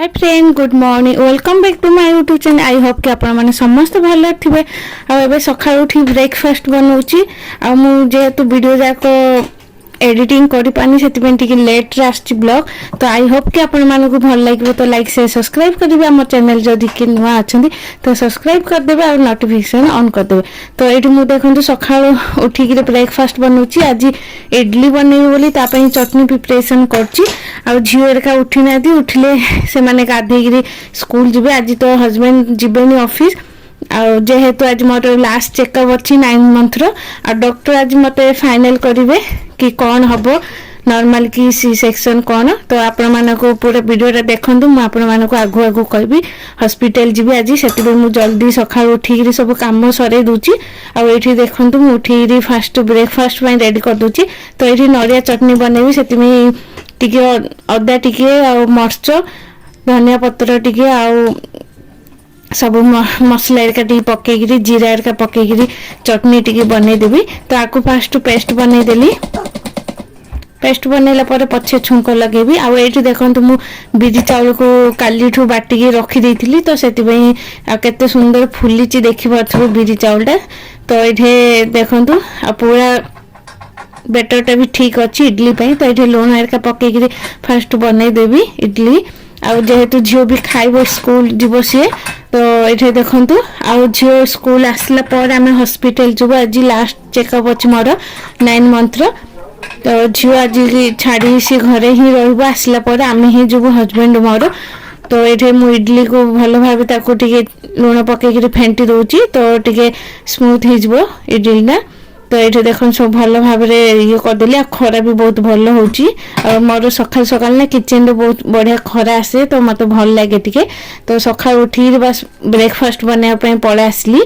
Hi friend good morning welcome back to my YouTube channel. I hope कि आपण मैंने समस्त भल थे। आबे सका उठी ब्रेकफास्ट बनाऊँगी जेहेतु वीडियो जाक एडिटिंग करि पानी से लेट आसछि ब्लॉग। तो आई होप कि आपण मानक भल लगे तो लाइक शेयर सब्सक्राइब करेंगे। आम चैनल जदि कि नुआ अच्छा तो सब्सक्राइब करदे और नोटिफिकेशन ऑन करदे। तो ये मुझे देखो सका उठिक ब्रेकफास्ट बनाऊँगी। आज इडली बनैबी बोली चटनी प्रिपरेशन कर झीलका उठी ना उठिले से मैंने गाधे स्कूल जी। आज तो हजबैंड जीवेनि ऑफिस जेहेतु आज मोर लास्ट चेकअप अच्छी 9 मंथ डॉक्टर आज मत फाइनल करेंगे कि कौन हम नॉर्मल की सी सेक्शन कौन। तो आपण मानक पूरा वीडियोटा देखूँ मुझे आगु आगु कहि हॉस्पिटल जी आज से मुझे जल्दी सका उठिक सब कम सर दूची। आठी देखूँ मुझे उठिक फास्ट ब्रेकफास्ट रेडी कर दूची। तो ये नड़िया चटनी बनैबी से टिके अदा टिके मर्च धनिया पत्र टिके सब मसला टी पकईकरी जीरा एरिका पकईकरी चटनी टी बनईदेवी। तो आपको फास्ट पेस्ट बनईदेली। पेस्ट बनैला पछे छुंक लगेबी। आठी देखो मु बिरी चाउल को काली ठू बाटिकी रखी थी तो से केते सुंदर फुली देखिए बिरी चाउलटा। तो ये देखु पूरा बेटरटा भी ठीक अच्छी इडली पे। तो ये लुण एरिका पकईकरी फास्ट बनईदेवी इडली। जेहेतु झील भी खाइब स्कूल जीव सी। तो ये देखु झील स्कूल आसला पर आम हॉस्पिटल जीव। आज लास्ट चेकअप अच्छी मोर 9 मंथ। तो झील आज छाड़ी सी घरे ही रसला आम ही जीव हजबैंड मोर। तो ये मु इडली को भल भाव लुण पकईकरी फेंटी दूची तो टे स्मूथ हो इडलीटा। तो ये देखो सब भल भाव ये करदेली। खरा भी बहुत भल हो मोर सकाल सकाल ना किचन रे बहुत बढ़िया खरा आसे तो मत भल लगे टिके। तो सका उठी बस ब्रेकफास्ट बनाया पड़े आसली।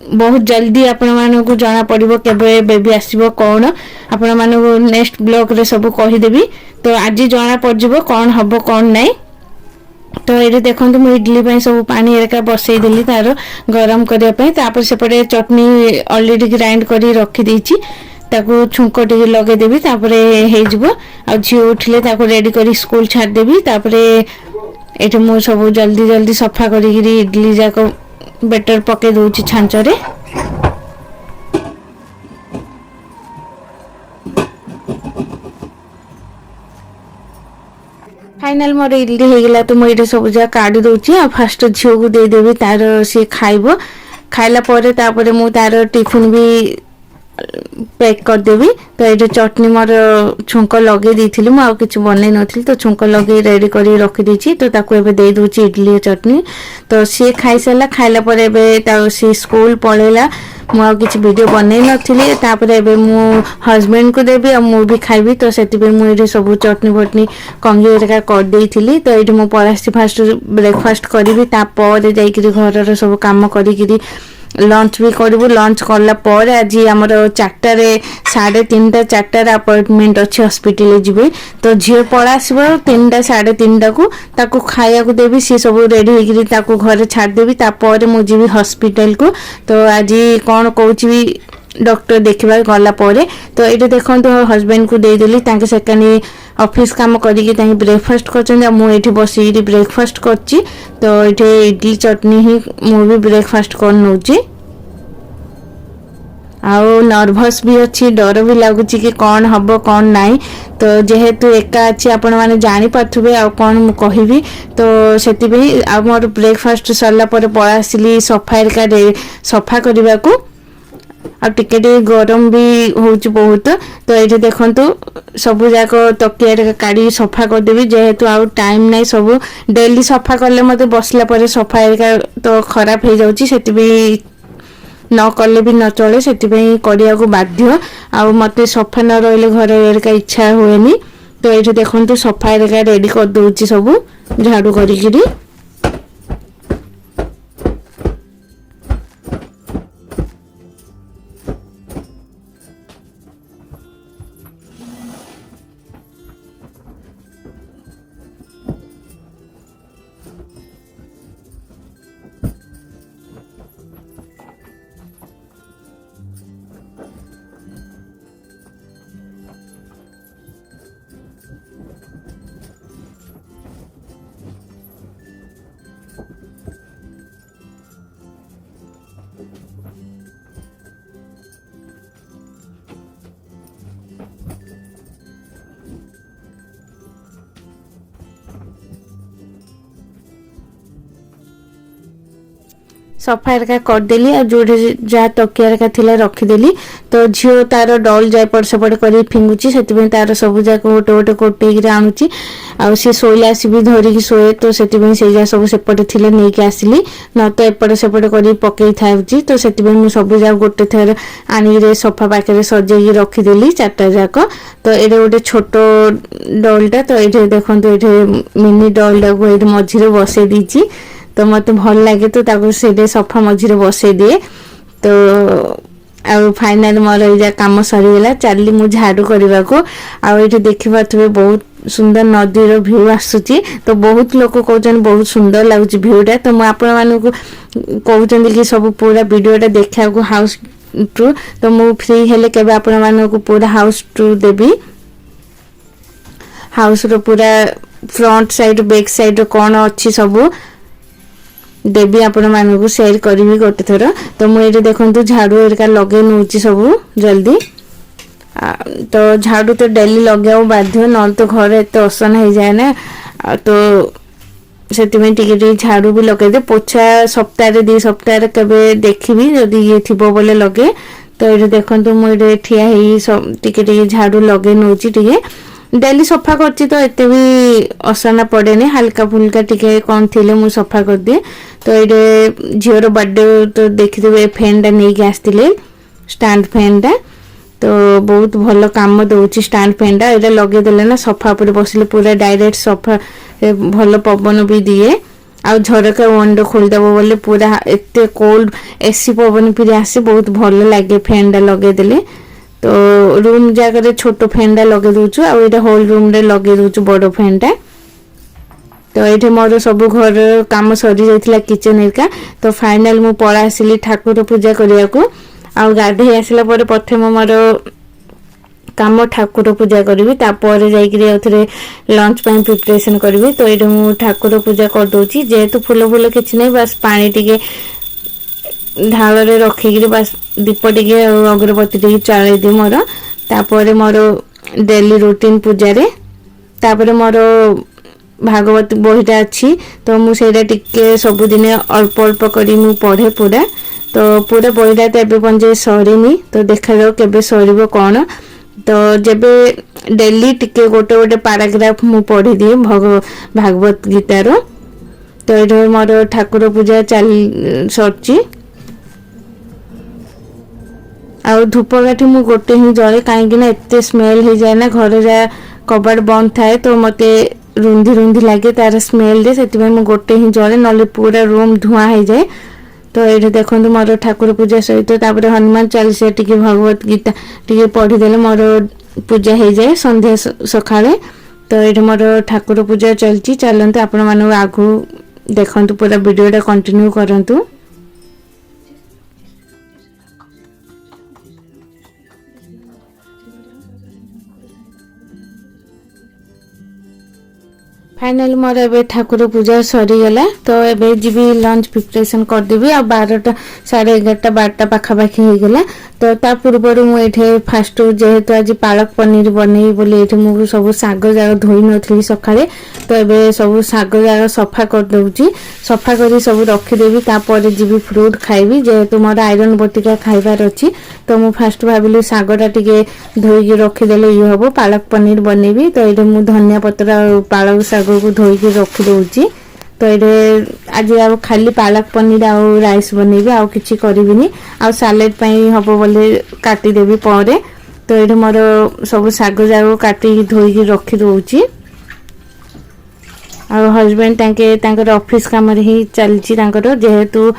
बहुत जल्दी आपण मानक जना पड़ो केबे बेबी आसीबो कौन आपण मानक नेक्स्ट ब्लॉग रे सब कहीदेवी। तो आज जना पड़ो कौन हम कौन नहीं। तो ये देखो मुझे इडली सब पानी एरिका बसई देली तार गरम करने। सेपटे चटनी ऑलरेडी ग्राइंड कर रखी देछि ताकू छुंक टे लगेदेवी। झी उठिले रेडी कर स्कूल छाड़देवी। ये मुझे सब जल्दी जल्दी सफा करी इडली जाक बेटर पके दूची छांचरे। फाइनल मोर इडली होगला। तो मुझे सब जगह काढ़ी दूची फास्ट झील को देदेवी तार सी खाइब। खाइला तार मु तार टिफिन भी पैक करदेवी। तो ये चटनी मोर छुंक लगे दी मुझे कि बनई नी तो छुंक लगे रेडी कर रखी तो ताकू एबे दे दूची इडली चटनी। तो सी खाई सारा खाइला सी स्कूल पलैला मुझे कि वीडियो बनई नी। मु हजबैंड को देवी और मु भी खाइबी। तो से मुझे सब चटनी बटनी कंगी एरिका करदे। तो ये मुझे पलासी फास्ट ब्रेकफास्ट करी तापर जाकर घर सब कम करी लंच भी करूँ। लंच कला आज आमर 4टार 3:30 4टार अपॉइंटमेंट अच्छे हॉस्पिटल जी। तो झील पड़ा आसब 3टा 3:30 को ताकू खाया को देवी सी सब रेडी होकर घरे छाड़देवी। तापर मुझे हॉस्पिटल को। तो आज कौन कौची डॉक्टर देखा गला। तो ये देखो हजबैंड को देदेली सेकेंड ऑफिस काम करी ब्रेकफास्ट कर बस ब्रेकफास्ट कर। तो ये इडली चटनी ही मुझे ब्रेकफास्ट कर नौची। नर्भस भी अच्छी डर भी लगुच कि कौन हम कौन नाई। तो जेहेतु एका अच्छी आपण मैंने जानीपे आ कौन मु कहबी। तो से मोर ब्रेकफास्ट सरला पड़ा आसली सफा सफा करने को। टिके गरम भी हो बहुत। तो ये देखो सब जाक तकिया काढ़ी सफा करदेवी जेहेतु आउ टाइम नहीं। सब डेली सफा कले मत बसला सफा एरिका तो खराब हो जाए न कले भी न चले से करिया को बाध्य। आ मत सफा न रही घर एरिका इच्छा हुए। तो ये देखो सफा एरिका रेडी कर दूची सब झाड़ू करी। सफा एरिका करदेली आ जो जहाँ तकिया एरिका थिला रखीदेली। तो झील तार डल जाए पट सेपट कर फिंगुची से तार सब जाक गोटे गोटे कोटे आणुची आ सी शोला सी भी धरिकी शोए तो से सब सेपटे थिले नहीं कि आसिली न तो एपट सेपट कर पकई थाउची। तो से सब जाक गोटे थर आनिक सफा पाखे सजेगी रखीदेली चार्टा जाक। तो ये गोटे छोट डलटा तो ये देखो ये मिनी डलटा को ये मझे बसई दीची। तो मत भल लगे तो से सफा मझे बसई दिए। तो आ फाइनाल मोर ये कम सरीगला चली मु झाड़ू करने को। आठ देखिपे बहुत सुंदर नदीर भ्यू आसूची। तो बहुत लोग कहते बहुत सुंदर लगुच भ्यूटा। तो मुझे कहते कि सब पूरा वीडियोटा देखा हाउस टूर। तो मु फ्री हेले केबे आपण मानकु पूरा हाउस टूर देबी। हाउस रो पूरा फ्रंट साइड बैक साइड कौन अच्छी सब देवी आपण मानकु शेयर करी गोटे थर। तो मुझे देखो झाड़ू एरिका लगे नौ सब जल्दी। तो झाड़ू तो डेली लगे बाध्य न तो घर एत असन हो जाए ना। तो से झाड़ू भी लगे दे पोछा सप्ताह 2 सप्ताह के देखी जदि ये थी बोले लगे। तो ये देखो मुझे ठिया टे झाड़ू लगे नौ डेली सफा करती। तो एत भी असना पड़ेनि हल्का फुल्का टिके कौन थी मुझे सफा कर दिए। तो ये झीवर बर्थडे तो देखिए फैन टा नहीं आसते स्टैंड फैन टा। तो बहुत भल कम दौर स्टैंड फैन टा ये लगेदेले ना सफा पर बसिले पूरा डायरेक्ट सफा भल पवन भी दिए। आ झरका विंडो खोलदेव बोले पूरा एत कोल्ड एसी पवन फिर आसे बहुत भल लगे फैन टा लगेदेले। तो रूम जगह छोट फैन टा लगे दौचु आ होल रूम रे लगे दौचु बड़ फैन टा। तो ये मोर सब घर कम सरी जाइथिला किचन एरिका। तो फाइनल मु पळा आसिली ठाकुर पूजा करिया को। आ गाधे आसला पर प्रथम मोर काम ठाकुर पूजा करी तापर जाइए लंच प्रिपरेशन करी। तो ये मु ठाकुर पूजा कर दोची जेहेतु फूल फूल किछि नै बस पानी टिके ढाल रे रखिक बस दीप टिके अगरबत्ती टिके चलाई दी मोर। तापर मोर डेली रूटीन पूजा रे तापर मोर भागवत बहीटा अच्छी। तो मुझे टिके सबुदिन अल्प अल्प करी मु पढ़े पूरा। तो पूरा बहीटा तो एबे पंजे सरीनी। तो देखा जाओ केबे सरीबो कौन। तो जेबे डेली टिके गोटे गोटे पैराग्राफ मु पढ़ी दिए भागवत गीतार। तो ये मोर ठाकुर पूजा चल सरची। आ धूपकाठी मु गोटे ही जले कहीं एत स्मेल हो जाए ना घर जा कबाड़ बंद थाए। तो मते रुंधी रुंधी लगे तार स्मेल दे से मु गोटे ही जले ना पूरा रूम धुआं हो जाए। तो ये देखो मोर ठाकुर पूजा सहित तापर हनुमान चालीसा टिके भगवत गीता टिके पढ़ीदेले मोर पूजा हो जाए संध्या सकाळे। तो ये मोर ठाकुर पूजा चलती चलते आपण मानक आगु देखु पूरा वीडियोटा कंटिन्यू करंतु। फाइनल मोर ए ठाकुर पूजा सरीगला। तो ए जीवी लंच प्रिपरेशन करदेवी आ 12टा 11:30 12टा पाखापाखि होगला। तो ता पूर्वर मुझे फास्ट जेहेतु आज पालक पनीर बनई बोली ये मुझे सब शाग जाक धोई नी सकाळे। तो ये सब शाग जाक सफा कर दूची सफा कर सब रखीदेवी। तापर जीवी फ्रूट खाइबी जेहेतु मोर आयरन बटिका खाइबार अच्छी। तो मु फास्ट भाविली शागटा टिके धोईकी रखीदेले ये हम पालक पनीर बनैबी। तो ये मु धनिया पत्र पालक शाग को धोईकी रखी दौची। तो ये आज आ खाली पालक पनीर आ राइस बनैबी आ किछि करिबिनी आ सालेड पई हबो बोले काटिदेबी परे। तो ये मोर सब शाग जाक काटी धोईकी रखी दौची। आ हजबैंड तांकर ऑफिस काम रे ही चलची तांकर जेहेतु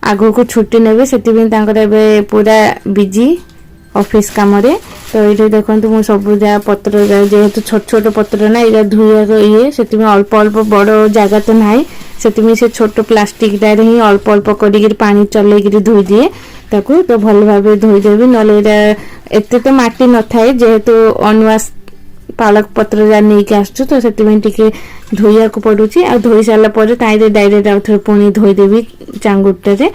आगो को छुट्टी नेबे सेति तांकर एबे पूरा बिजी ऑफिस काम रे। तो ये देखो मु सब जा पत्र जेहेतु छोट छोट पत्र ना ये धुआ ये से अल्प अल्प बड़ जगह तो ना से छोट प्लास्टिक टाइम ही अल्प अल्प कर पानी चल धोई दिए ताकू। तो भल भाव धोईदेवी ना एत तो माटी न थाए जेहेतु अनवास पालक पत्र जा नहीं आसु। तो से धोइया को पड़ुची आ धोई सारापर डायरेक्ट आउ थे पुणी धोईदेवी चांगुटे।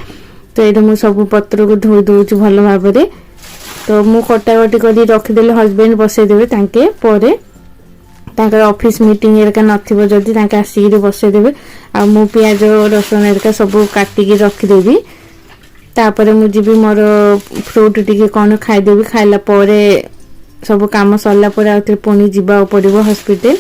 तो ये मुझे सब पत्र को धोई दूची भल भाव। तो मु कटाकटी कर रखीदेले हजबैंड बसईदेवे तांके परे। ତାଙ୍କର ଅଫିସ୍ ମିଟିଂ ଏରିକା ନଥିବ ଯଦି ତାଙ୍କେ ଆସିକିରି ବସେଇଦେବେ। ଆଉ ମୁଁ ପିଆଜ ରସୁଣ ଏରିକା ସବୁ କାଟିକି ରଖିଦେବି। ତାପରେ ମୁଁ ଯିବି ମୋର ଫ୍ରୁଟ୍ ଟିକେ କ'ଣ ଖାଇଦେବି। ଖାଇଲା ପରେ ସବୁ କାମ ସରିଲା ପରେ ଆଉ ଥରେ ପୁଣି ଯିବାକୁ ପଡ଼ିବ ହସ୍ପିଟାଲ।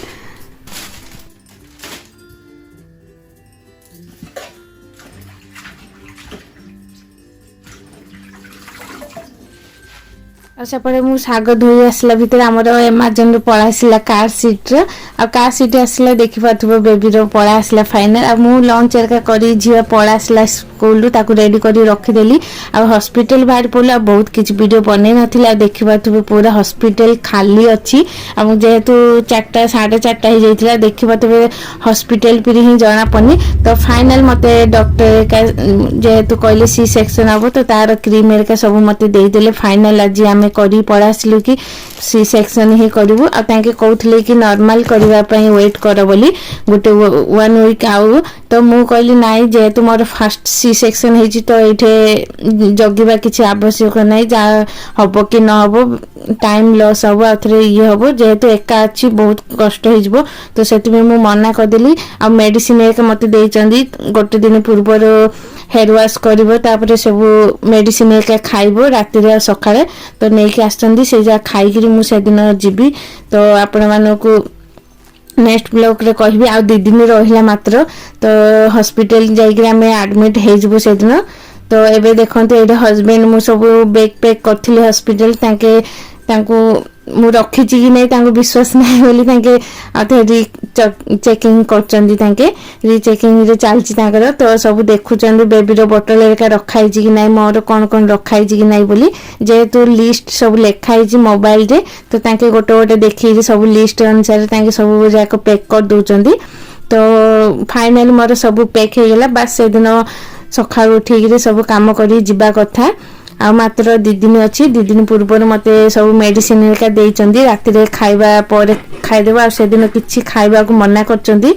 ଆଉ ସେପଟେ ମୁଁ ଶାଗ ଧୋଇ ଆସିଲା ଭିତରେ ଆମର ଆମାଜନରୁ ପଳା ଆସିଲା କାର୍ ସିଟ୍ର। ଆଉ କାର୍ ସିଟ୍ ଆସିଲା ଦେଖିପାରୁଥିବ ବେବିର ପଳା ଆସିଲା ଫାଇନାଲ୍। ଆଉ ମୁଁ ଲଞ୍ଚ ଏରିକା କରି ଝିଅ ପଳା ଆସିଲା ସ୍କୁଲରୁ ତାକୁ ରେଡ଼ି କରି ରଖିଦେଲି। ଆଉ ହସ୍ପିଟାଲ ବାହାରି ପଡ଼ିଲା। ଆଉ ବହୁତ କିଛି ଭିଡ଼ିଓ ବନେଇ ନଥିଲି। ଆଉ ଦେଖିପାରୁଥିବେ ପୁରା ହସ୍ପିଟାଲ ଖାଲି ଅଛି। ଆଉ ଯେହେତୁ 4ଟା 4:30 ହେଇଯାଇଥିଲା ଦେଖିପାରୁଥିବେ ହସ୍ପିଟାଲ ପିରି ହିଁ ଜଣାପଡ଼ୁନି। ତ ଫାଇନାଲ୍ ମୋତେ ଡକ୍ଟର ଯେହେତୁ କହିଲେ ସି ସେକ୍ସନ୍ ହେବ ତ ତାର କ୍ରିମ୍ ଏରିକା ସବୁ ମୋତେ ଦେଇଦେଲେ। ଫାଇନାଲ୍ ଆଜି ଆମେ କରି ପଳା ଆସିଲୁ କି ସି ସେକ୍ସନ୍ ହିଁ କରିବୁ। ଆଉ ତାଙ୍କେ କହୁଥିଲେ କି ନର୍ମାଲ କରିବା ପାଇଁ ୱେଟ୍ କର ବୋଲି ଗୋଟେ 1 ୱିକ୍। ଆଉ ତ ମୁଁ କହିଲି ନାଇଁ ଯେହେତୁ ମୋର ଫାଷ୍ଟ ସି ସେକ୍ସନ୍ ହେଇଛି ତ ଏଇଠି ଜଗିବା କିଛି ଆବଶ୍ୟକ ନାହିଁ। ଯାହା ହେବ କି ନ ହେବ ଟାଇମ୍ ଲସ୍ ହେବ ଆଉ ଥରେ ଇଏ ହେବ। ଯେହେତୁ ଏକା ଅଛି ବହୁତ କଷ୍ଟ ହେଇଯିବ ତ ସେଥିପାଇଁ ମୁଁ ମନା କରିଦେଲି। ଆଉ ମେଡ଼ିସିନ ଏକା ମୋତେ ଦେଇଛନ୍ତି ଗୋଟେ ଦିନ ପୂର୍ବରୁ ହେୟାର ୱାଶ୍ କରିବ ତାପରେ ସବୁ ମେଡ଼ିସିନ ଏକା ଖାଇବ ରାତିରେ ଆଉ ସକାଳେ ତ ନେଇକି ଆସିଛନ୍ତି। ସେ ଯାହା ଖାଇକିରି ମୁଁ ସେଦିନ ଯିବି। ତ ଆପଣମାନଙ୍କୁ ନେକ୍ସଟ ବ୍ଲଗ୍ରେ କହିବି। ଆଉ 2 ଦିନ ରହିଲା ମାତ୍ର ତ ହସ୍ପିଟାଲ ଯାଇକିରି ଆମେ ଆଡ଼ମିଟ୍ ହେଇଯିବୁ ସେଦିନ। ତ ଏବେ ଦେଖନ୍ତୁ ଏଇଟା ହଜବେଣ୍ଡ ମୁଁ ସବୁ ବେଗ୍ ପ୍ୟାକ୍ କରିଥିଲି ହସ୍ପିଟାଲ ତାଙ୍କୁ ମୁଁ ରଖିଛି କି ନାହିଁ ତାଙ୍କୁ ବିଶ୍ୱାସ ନାହିଁ ବୋଲି ତାଙ୍କେ ଆଉ ଥରେ ଚେକିଂ କରୁଛନ୍ତି। ତାଙ୍କେ ରିଚେକିଂରେ ଚାଲିଛି ତାଙ୍କର। ତ ସବୁ ଦେଖୁଛନ୍ତି ବେବିର ବୋଟଲ ଏରିକା ରଖା ହେଇଛି କି ନାହିଁ ମୋର କ'ଣ କ'ଣ ରଖା ହେଇଛି କି ନାହିଁ ବୋଲି। ଯେହେତୁ ଲିଷ୍ଟ ସବୁ ଲେଖା ହେଇଛି ମୋବାଇଲରେ ତ ତାଙ୍କେ ଗୋଟେ ଗୋଟେ ଦେଖିକି ସବୁ ଲିଷ୍ଟ ଅନୁସାରେ ତାଙ୍କେ ସବୁ ଯାକ ପ୍ୟାକ୍ କରିଦେଉଛନ୍ତି। ତ ଫାଇନାଲି ମୋର ସବୁ ପ୍ୟାକ୍ ହେଇଗଲା। ବାସ୍ ସେଦିନ ସକାଳୁ ଉଠିକିରି ସବୁ କାମ କରି ଯିବା କଥା। ଆଉ ମାତ୍ର 2 ଦିନ ଅଛି। 2 ଦିନ ପୂର୍ବରୁ ମୋତେ ସବୁ ମେଡ଼ିସିନ ହେରିକା ଦେଇଛନ୍ତି ରାତିରେ ଖାଇବା ପରେ ଖାଇଦେବା। ଆଉ ସେଦିନ କିଛି ଖାଇବାକୁ ମନା କରିଛନ୍ତି।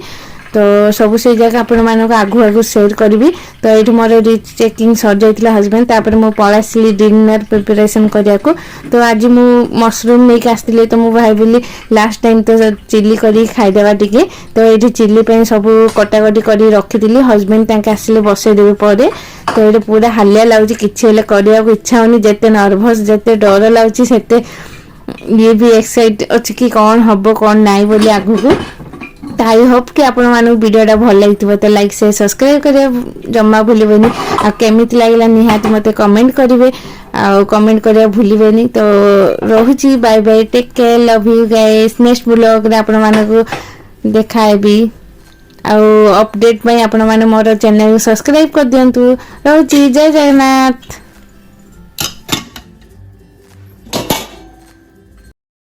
ତ ସବୁ ସେଇ ଜାଗା ଆପଣମାନଙ୍କୁ ଆଗୁ ସେୟାର କରିବି। ତ ଏଇଠି ମୋର ରିଚେକିଂ ସରିଯାଇଥିଲା ହଜବେଣ୍ଡ ତାପରେ ମୁଁ ପଳା ଆସିଲି ଡିନର ପ୍ରିପାରେସନ୍ କରିବାକୁ। ତ ଆଜି ମୁଁ ମସରୁମ୍ ନେଇକି ଆସିଥିଲି ତ ମୁଁ ଭାବିଲି ଲାଷ୍ଟ ଟାଇମ୍ ତ ଚିଲି କରିକି ଖାଇଦେବା ଟିକେ। ତ ଏଇଠି ଚିଲି ପାଇଁ ସବୁ କଟାକଟି କରି ରଖିଥିଲି। ହଜବେଣ୍ଡ ତାଙ୍କେ ଆସିଲେ ବସେଇଦେବେ ପରେ। ତ ଏଇଠି ପୁରା ହାଲିଆ ଲାଗୁଛି କିଛି ହେଲେ କରିବାକୁ ଇଚ୍ଛା ହେଉନି। ଯେତେ ନର୍ଭସ୍ ଯେତେ ଡର ଲାଗୁଛି ସେତେ ଇଏ ବି ଏକ୍ସାଇଟ୍ ଅଛି କି କ'ଣ ହେବ କ'ଣ ନାହିଁ ବୋଲି ଆଗକୁ। ତ ଆଇ ହୋପ୍ କି ଆପଣମାନଙ୍କୁ ଭିଡ଼ିଓଟା ଭଲ ଲାଗିଥିବ। ତ ଲାଇକ୍ ସେୟାର ସବସ୍କ୍ରାଇବ୍ କରିବା ଜମା ଭୁଲିବେନି। ଆଉ କେମିତି ଲାଗିଲା ନିହାତି ମୋତେ କମେଣ୍ଟ କରିବେ। ଆଉ କମେଣ୍ଟ କରିବା ଭୁଲିବେନି। ତ ରହୁଛି bye bye take care love you guys. Next ବ୍ଲଗ୍ରେ ଆପଣମାନଙ୍କୁ ଦେଖାହେବି। ଆଉ ଅପଡେଟ୍ ପାଇଁ ଆପଣମାନେ ମୋର ଚ୍ୟାନେଲକୁ ସବସ୍କ୍ରାଇବ୍ କରିଦିଅନ୍ତୁ। ରହୁଛି ଜୟ ଜଗନ୍ନାଥ।